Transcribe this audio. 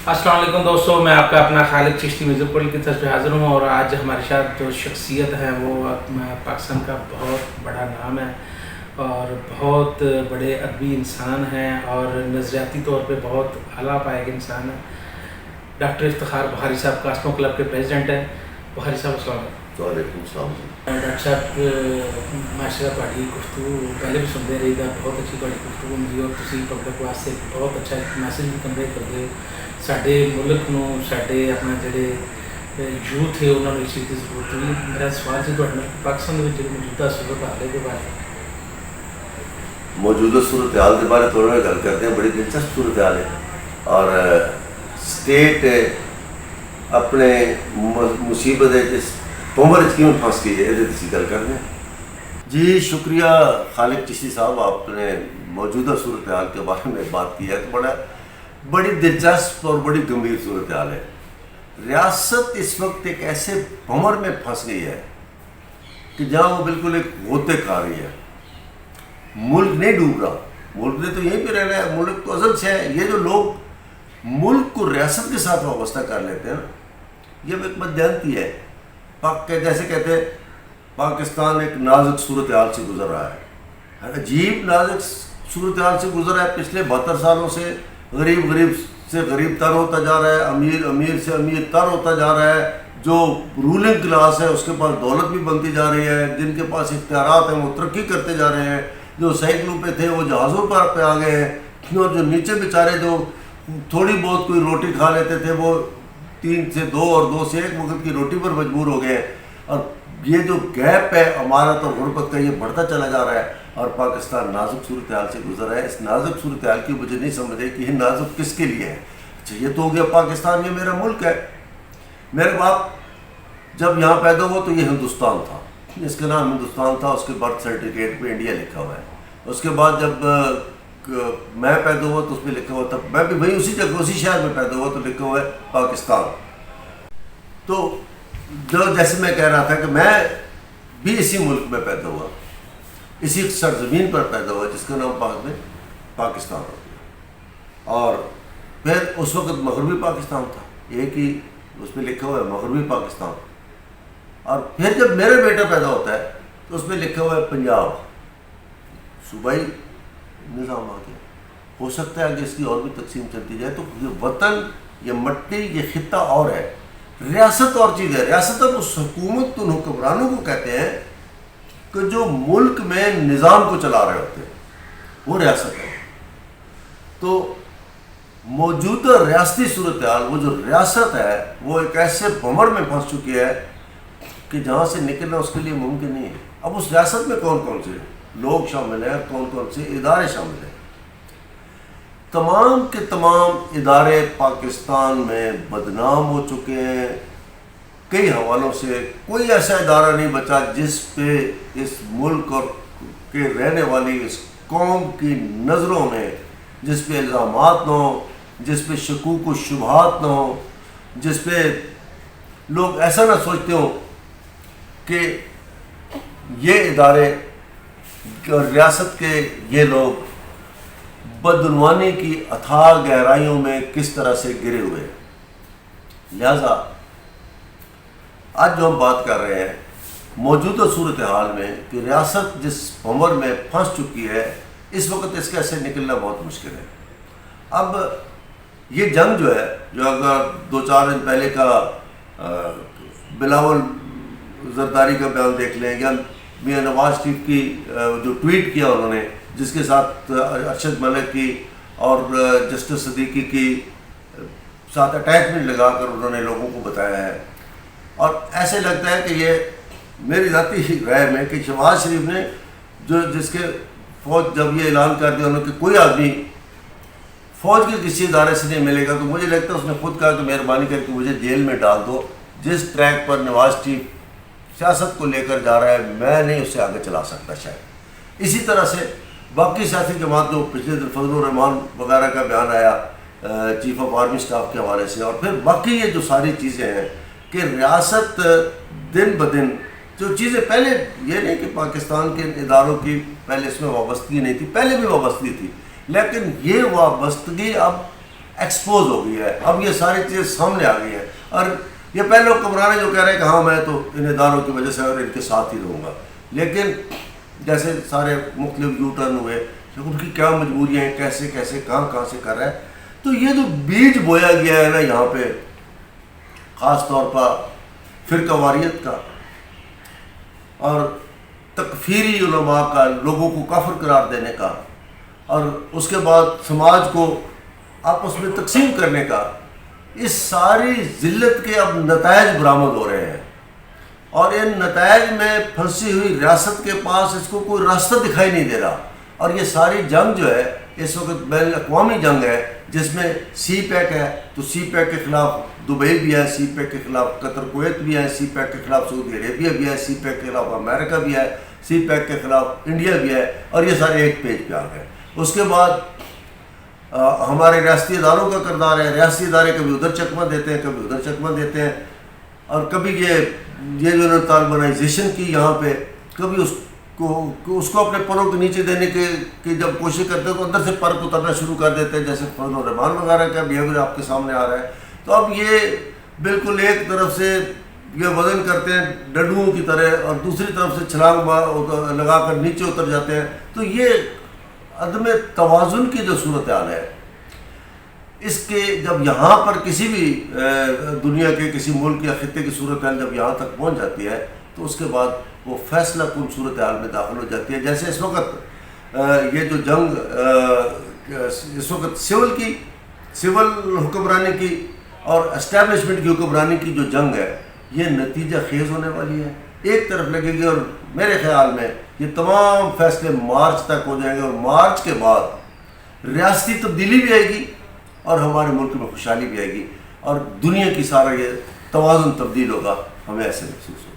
السلام علیکم دوستوں، میں آپ کا اپنا خالد چشتی میرزاپور کی طرف سے حاضر ہوں، اور آج ہمارے ساتھ جو شخصیت ہے وہ پاکستان کا بہت بڑا نام ہے اور بہت بڑے ادبی انسان ہیں اور نظریاتی طور پہ بہت اعلیٰ پائے گئے انسان ہیں۔ ڈاکٹر افتخار بخاری صاحب کاسمو کلب کے پریزیڈنٹ ہیں۔ بخاری صاحب السلام علیکم۔ وعلیکم السلام۔ ڈاکٹر صاحب ماشاء اللہ تھوڑی گفتگو پہلے بھی سنتے رہی گا، بہت اچھی تھوڑی گفتگو ہوندی اور تسی پبلک واسطے بہت اچھا میسج بھی کنوے کرتے ہو۔ ساڈے ملک نو ساڈے اپنا جڑے یوتھ ہے انہوں نے اس چیز کی ضرورت ہوئی۔ میرا سوال سے پاکستان کے موجودہ صورت حال کے بارے موجودہ صورتحال کے بارے تھوڑا گل کرتے ہیں۔ بڑی دلچسپ صورتحال ہے اور اسٹیٹ اپنے مصیبت جس عمر کیوں پھنس گئی ہے یہ گل کرتے ہیں۔ جی شکریہ خالد چشتی صاحب، آپ نے موجودہ صورتحال کے بارے میں بات کی ہے تو بڑی دلچسپ اور بڑی گمبھیر صورتحال ہے۔ ریاست اس وقت ایک ایسے عمر میں پھنس گئی ہے کہ جہاں وہ بالکل ایک غوطے کھا رہی ہے۔ ملک نہیں ڈوب رہا، ملک نے تو یہیں پہ رہنا ہے، ملک تو ازل سے ہے۔ یہ جو لوگ ملک کو ریاست کے ساتھ وابستہ کر لیتے ہیں نا، یہ ایک بددیانتی ہے۔ جیسے کہتے ہیں پاکستان ایک نازک صورتحال سے گزر رہا ہے، عجیب نازک صورتحال سے گزر رہا ہے۔ پچھلے 72 سالوں سے غریب سے غریب تر ہوتا جا رہا ہے، امیر سے امیر تر ہوتا جا رہا ہے۔ جو رولنگ کلاس ہے اس کے پاس دولت بھی بنتی جا رہی ہے، جن کے پاس اختیارات ہیں وہ ترقی کرتے جا رہے ہیں، جو سائیکلوں پہ تھے وہ جہازوں پر پہ آ گئے ہیں، اور جو نیچے بیچارے جو تھوڑی بہت کوئی روٹی کھا لیتے تھے وہ 3 سے 2 اور 2 سے 1 وقت کی روٹی پر مجبور ہو گئے ہیں۔ اور یہ جو گیپ ہے امارت اور غربت کا، یہ بڑھتا چلا جا رہا ہے اور پاکستان نازک صورتحال سے گزر رہا ہے۔ اس نازک صورتحال کی مجھے نہیں سمجھ ہے کہ یہ نازک کس کے لیے ہے۔ اچھا یہ تو ہو گیا پاکستان، یہ میرا ملک ہے۔ میرے باپ جب یہاں پیدا ہوا تو یہ ہندوستان تھا، اس کا نام ہندوستان تھا، اس کے برتھ سرٹیفکیٹ پہ انڈیا لکھا ہوا ہے۔ اس کے بعد جب میں پیدا ہوا تو اس پہ لکھا ہوا تھا، میں بھی وہی اسی جگہ اسی شہر میں پیدا ہوا تو لکھا ہوا ہے پاکستان۔ تو جیسے میں کہہ رہا تھا کہ میں بھی اسی ملک میں پیدا ہوا، اسی سرزمین پر پیدا ہوا جس کا نام بعد میں پاکستان ہو گیا۔ اور پھر اس وقت مغربی پاکستان تھا، ایک ہی اس پہ لکھا ہوا ہے مغربی پاکستان۔ اور پھر جب میرا بیٹا پیدا ہوتا ہے تو اس پہ لکھا ہوا ہے پنجاب۔ صوبائی نظام آ گیا، ہو سکتا ہے کہ اس کی اور بھی تقسیم چلتی جائے۔ تو یہ وطن، یہ مٹی، یہ خطہ اور ہے، ریاست اور چیز ہے۔ ریاست اب اس حکومت ان حکمرانوں کو کہتے ہیں کہ جو ملک میں نظام کو چلا رہے ہوتے ہیں، وہ ریاست ہے۔ تو موجودہ ریاستی صورتحال، وہ جو ریاست ہے وہ ایک ایسے بھنور میں پھنس چکی ہے کہ جہاں سے نکلنا اس کے لیے ممکن نہیں ہے۔ اب اس ریاست میں کون کون سے لوگ شامل ہیں، کون کون سے ادارے شامل ہیں؟ تمام کے تمام ادارے پاکستان میں بدنام ہو چکے ہیں۔ کئی حوالوں سے کوئی ایسا ادارہ نہیں بچا جس پہ اس ملک اور کے رہنے والی اس قوم کی نظروں میں جس پہ الزامات نہ ہوں، جس پہ شکوک و شبہات نہ ہوں، جس پہ لوگ ایسا نہ سوچتے ہوں کہ یہ ادارے اور ریاست کے یہ لوگ بدعنوانی کی اتھاہ گہرائیوں میں کس طرح سے گرے ہوئے ہیں۔ لہذا آج جو ہم بات کر رہے ہیں موجودہ صورتحال میں کہ ریاست جس عمر میں پھنس چکی ہے، اس وقت اس کے سے نکلنا بہت مشکل ہے۔ اب یہ جنگ جو ہے، جو اگر 2-4 دن پہلے کا بلاول زرداری کا بیان دیکھ لیں یا میاں نواز شریف کی جو ٹویٹ کیا انہوں نے، جس کے ساتھ ارشد ملک کی اور جسٹس صدیقی کی ساتھ اٹیچمنٹ لگا کر انہوں نے لوگوں کو بتایا ہے، اور ایسے لگتا ہے کہ یہ میری ذاتی رائے میں کہ شہباز شریف نے جس کے فوج جب یہ اعلان کر دیا انہوں نے کہ کوئی آدمی فوج کے کسی ادارے سے نہیں ملے گا، تو مجھے لگتا ہے اس نے خود کہا کہ مہربانی کر کے مجھے جیل میں ڈال دو۔ جس ٹریک پر نواز شریف سیاست کو لے کر جا رہا ہے میں نہیں اس سے آگے چلا سکتا شاید۔ اسی طرح سے باقی سیاسی جماعت جو پچھلے دن فضل الرحمان وغیرہ کا بیان آیا چیف آف آرمی اسٹاف کے حوالے سے، اور پھر باقی یہ جو ساری چیزیں ہیں کہ ریاست دن بدن جو چیزیں پہلے یہ نہیں کہ پاکستان کے اداروں کی پہلے اس میں وابستگی نہیں تھی، پہلے بھی وابستگی تھی، لیکن یہ وابستگی اب ایکسپوز ہو گئی ہے، اب یہ ساری چیزیں سامنے آ گئی ہیں. اور یہ پہلے حکمران ہیں جو کہہ رہے ہیں کہ ہاں میں تو ان اداروں کی وجہ سے اور ان کے ساتھ ہی رہوں گا، لیکن جیسے سارے مختلف یو ٹرن ہوئے کہ ان کی کیا مجبوریاں ہیں، کیسے کیسے کہاں سے کر رہا ہے. تو یہ جو بیج بویا گیا ہے نا یہاں پہ خاص طور پر فرقہ واریت کا اور تکفیری علماء کا، لوگوں کو کافر قرار دینے کا، اور اس کے بعد سماج کو آپس میں تقسیم کرنے کا، اس ساری ذلت کے اب نتائج برآمد ہو رہے ہیں. اور ان نتائج میں پھنسی ہوئی ریاست کے پاس اس کو کوئی راستہ دکھائی نہیں دے رہا. اور یہ ساری جنگ جو ہے اس وقت بین الاقوامی جنگ ہے، جس میں سی پیک ہے تو سی پیک کے خلاف دبئی بھی ہے، سی پیک کے خلاف قطر کویت بھی ہے، سی پیک کے خلاف سعودی عربیہ بھی ہے، سی پیک کے خلاف امریکہ بھی ہے، سی پیک کے خلاف انڈیا بھی ہے، اور یہ سارے ایک پیج پہ آ گئے. اس کے بعد ہمارے ریاستی اداروں کا کردار ہے. ریاستی ادارے کبھی ادھر چکمہ دیتے ہیں، کبھی ادھر چکمہ دیتے ہیں، اور کبھی یہ جو انہوں نے طالبانائزیشن کی یہاں پہ، کبھی اس کو اپنے پروں کے نیچے دینے کی جب کوشش کرتے ہیں تو اندر سے پر کو اترنا شروع کر دیتے ہیں، جیسے فضل الرحمان وغیرہ کا بیہیویئر آپ کے سامنے آ رہا ہے. تو اب یہ بالکل ایک طرف سے یہ وزن کرتے ہیں ڈڈوؤں کی طرح اور دوسری طرف سے چھلانگ لگا کر نیچے اتر جاتے ہیں. تو یہ عدم توازن کی جو صورتحال ہے، اس کے جب یہاں پر کسی بھی دنیا کے کسی ملک یا خطے کی صورتحال جب یہاں تک پہنچ جاتی ہے تو اس کے بعد وہ فیصلہ کن صورتحال میں داخل ہو جاتی ہے. جیسے اس وقت یہ جو جنگ اس وقت سول حکمرانی کی اور اسٹیبلشمنٹ کی حکمرانی کی جو جنگ ہے، یہ نتیجہ خیز ہونے والی ہے، ایک طرف لگے گی. اور میرے خیال میں یہ تمام فیصلے مارچ تک ہو جائیں گے، اور مارچ کے بعد ریاستی تبدیلی بھی آئے گی اور ہمارے ملک میں خوشحالی بھی آئے گی، اور دنیا کی سارا یہ توازن تبدیل ہوگا. ہمیں ایسے محسوس ہوگا.